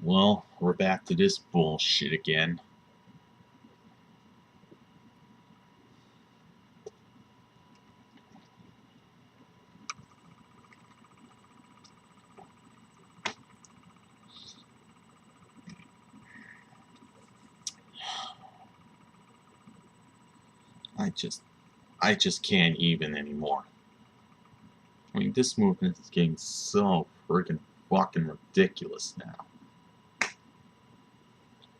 Well, we're back to this bullshit again. I just I just can't even anymore. I mean, this movement is getting so friggin' fucking ridiculous now.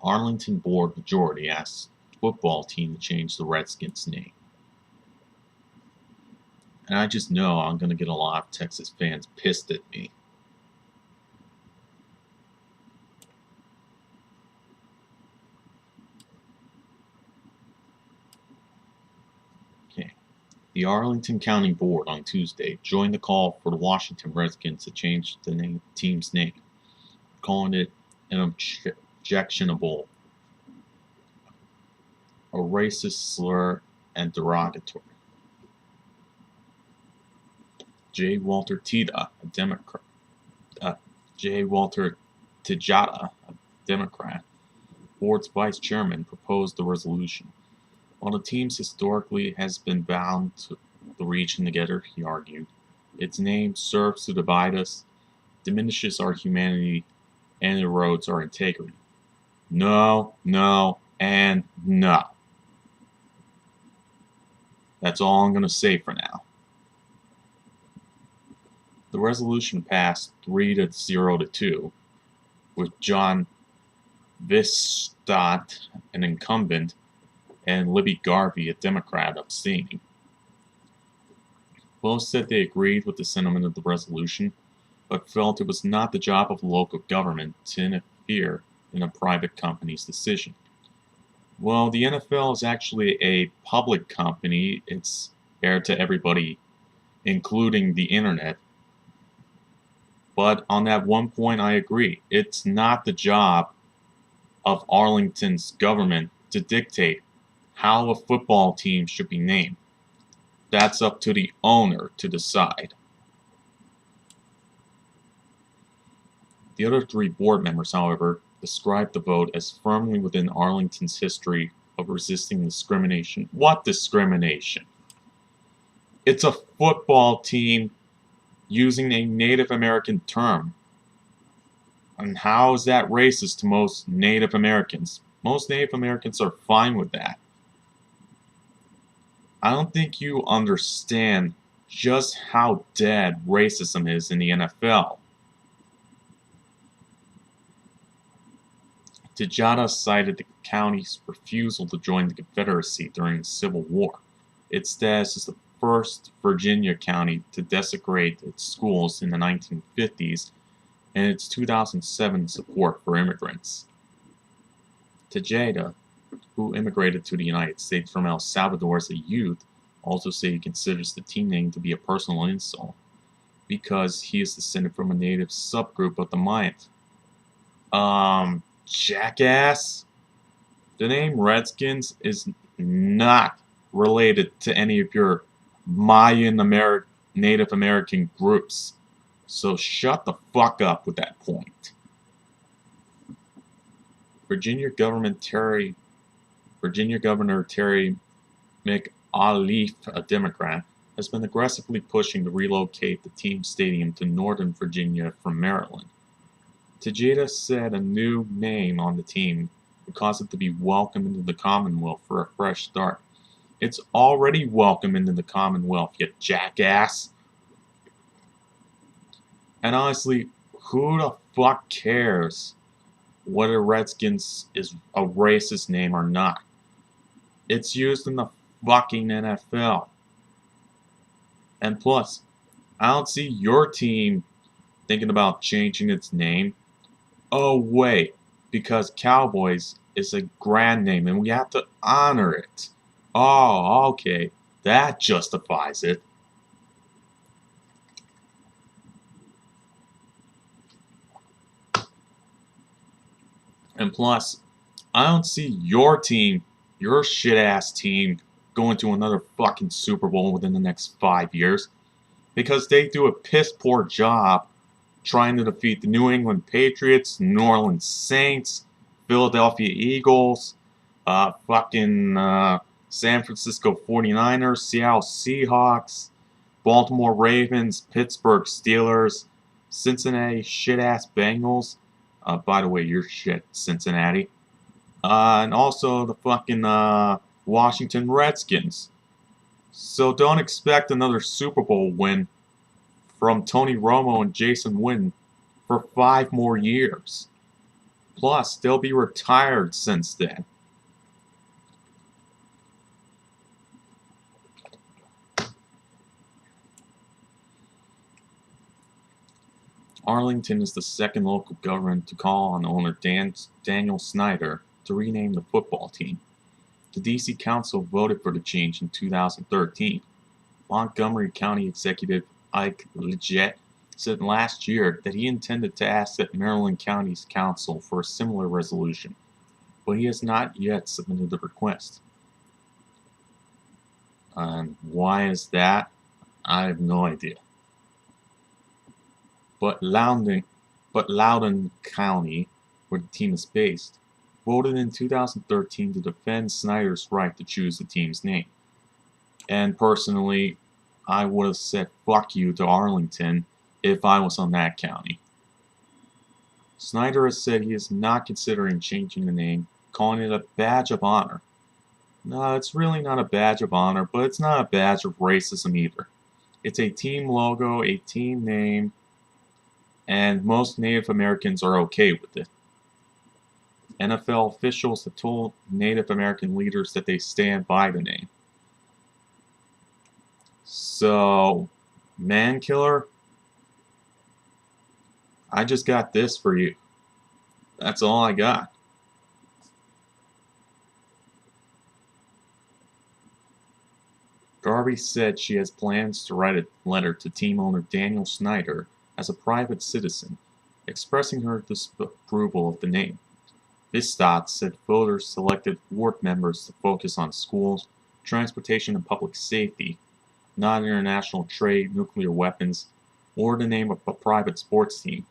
Arlington board majority asks football team to change the Redskins name. And I just know I'm gonna get a lot of Texas fans pissed at me. Okay. The Arlington County Board on Tuesday joined the call for the Washington Redskins to change the team's name, calling it an objectionable, a racist slur, and derogatory. J. Walter Tita, a Democrat, J. Walter Tejada, a Democrat, board's vice chairman, proposed the resolution. While the teams historically has been bound to the region together, he argued, its name serves to divide us, diminishes our humanity, and erodes our integrity. No, no, and no. That's all I'm going to say for now. The resolution passed 3-0 to 2, with John Vistott, an incumbent, and Libby Garvey, a Democrat, abstaining. Both said they agreed with the sentiment of the resolution, but felt it was not the job of local government to interfere in a private company's decision. Well, the NFL is actually a public company. It's aired to everybody, including the internet. But on that one point, I agree. It's not the job of Arlington's government to dictate how a football team should be named. That's up to the owner to decide. The other three board members, however, described the vote as firmly within Arlington's history of resisting discrimination. What discrimination? It's a football team using a Native American term. And how is that racist to most Native Americans? Most Native Americans are fine with that. I don't think you understand just how dead racism is in the NFL. Tejada cited the county's refusal to join the Confederacy during the Civil War. Its status as the first Virginia county to desecrate its schools in the 1950s, and its 2007 support for immigrants. Tejada, who immigrated to the United States from El Salvador as a youth, also said he considers the team name to be a personal insult because he is descended from a native subgroup of the Mayans. Jackass? The name Redskins is not related to any of your Mayan Native American groups. So shut the fuck up with that point. Virginia Governor Terry McAuliffe, a Democrat, has been aggressively pushing to relocate the team's stadium to Northern Virginia from Maryland. Tejada said a new name on the team would cause it to be welcome into the Commonwealth for a fresh start. It's already welcome into the Commonwealth, you jackass. And honestly, who the fuck cares whether Redskins is a racist name or not? It's used in the fucking NFL. And plus, I don't see your team thinking about changing its name. Oh wait, because Cowboys is a grand name and we have to honor it. Oh, okay, that justifies it. And plus, I don't see your team, your shit-ass team, going to another fucking Super Bowl within the next 5 years. Because they do a piss-poor job trying to defeat the New England Patriots, New Orleans Saints, Philadelphia Eagles, San Francisco 49ers, Seattle Seahawks, Baltimore Ravens, Pittsburgh Steelers, Cincinnati shit-ass Bengals. By the way, you're shit, Cincinnati. And also the Washington Redskins. So don't expect another Super Bowl win from Tony Romo and Jason Witten for 5 more years. Plus, they'll be retired since then. Arlington is the second local government to call on owner Daniel Snyder to rename the football team. The D.C. Council voted for the change in 2013. Montgomery County Executive Ike Leggett said last year that he intended to ask that Maryland County's council for a similar resolution, but he has not yet submitted the request. And why is that? I have no idea. But Loudoun County, where the team is based, voted in 2013 to defend Snyder's right to choose the team's name. And personally, I would have said fuck you to Arlington if I was on that county. Snyder has said he is not considering changing the name, calling it a badge of honor. No, it's really not a badge of honor, but it's not a badge of racism either. It's a team logo, a team name, and most Native Americans are okay with it. NFL officials have told Native American leaders that they stand by the name. So, man killer, I just got this for you. That's all I got. Garvey said she has plans to write a letter to team owner Daniel Snyder as a private citizen, expressing her disapproval of the name. Vistott said voters selected ward members to focus on schools, transportation and public safety, not international trade, nuclear weapons, or the name of a private sports team.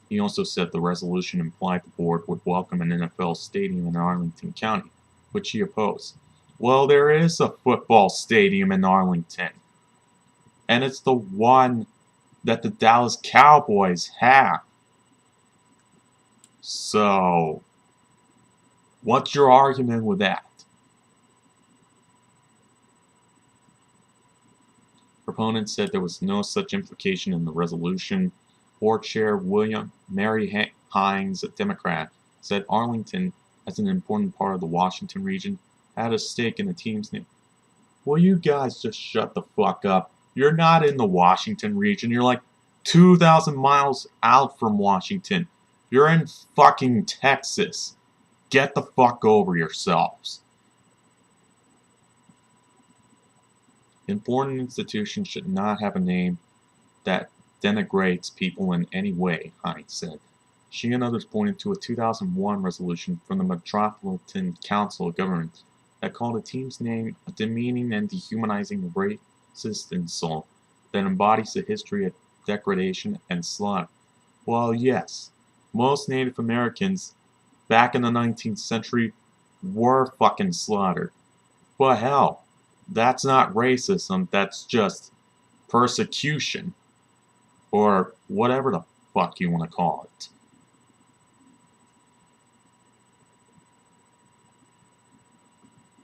He also said the resolution implied the board would welcome an NFL stadium in Arlington County, which he opposed. Well, there is a football stadium in Arlington, and it's the one that the Dallas Cowboys have. So, what's your argument with that? Proponents said there was no such implication in the resolution. Board Chair Mary Hines, a Democrat, said Arlington, as an important part of the Washington region, had a stake in the team's name. Well, you guys just shut the fuck up. You're not in the Washington region. You're like 2,000 miles out from Washington. You're in fucking Texas. Get the fuck over yourselves. Important institutions should not have a name that denigrates people in any way, Hines said. She and others pointed to a 2001 resolution from the Metropolitan Council of Governments that called the team's name a demeaning and dehumanizing racist insult that embodies the history of degradation and slaughter. Well, yes, most Native Americans back in the 19th century were fucking slaughtered. But hell, that's not racism, that's just persecution. Or whatever the fuck you want to call it.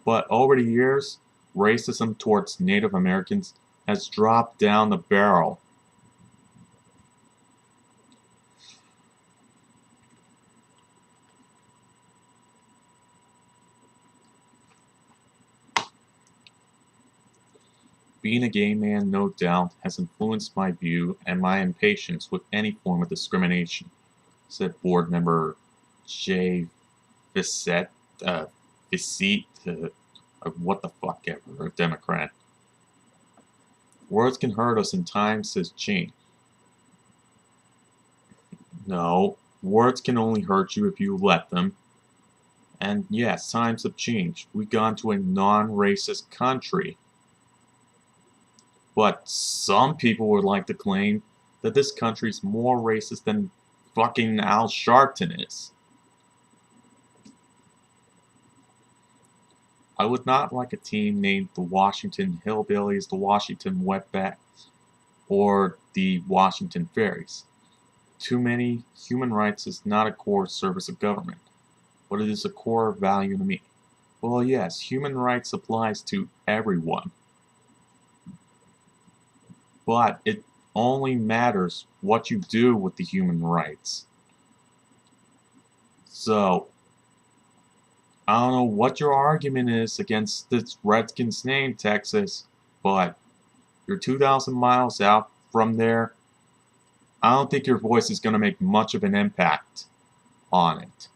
But over the years, racism towards Native Americans has dropped down the barrel. Being a gay man, no doubt, has influenced my view and my impatience with any form of discrimination, said board member Jay Visett, what the fuck ever, a Democrat. Words can hurt us and times has changed. No, words can only hurt you if you let them. And yes, times have changed. We've gone to a non-racist country. But some people would like to claim that this country's more racist than fucking Al Sharpton is. I would not like a team named the Washington Hillbillies, the Washington Wetbacks, or the Washington Fairies. Too many, human rights is not a core service of government, but it is a core value to me. Well, yes, human rights applies to everyone, but it only matters what you do with the human rights. So, I don't know what your argument is against this Redskins name, Texas, but you're 2,000 miles out from there. I don't think your voice is going to make much of an impact on it.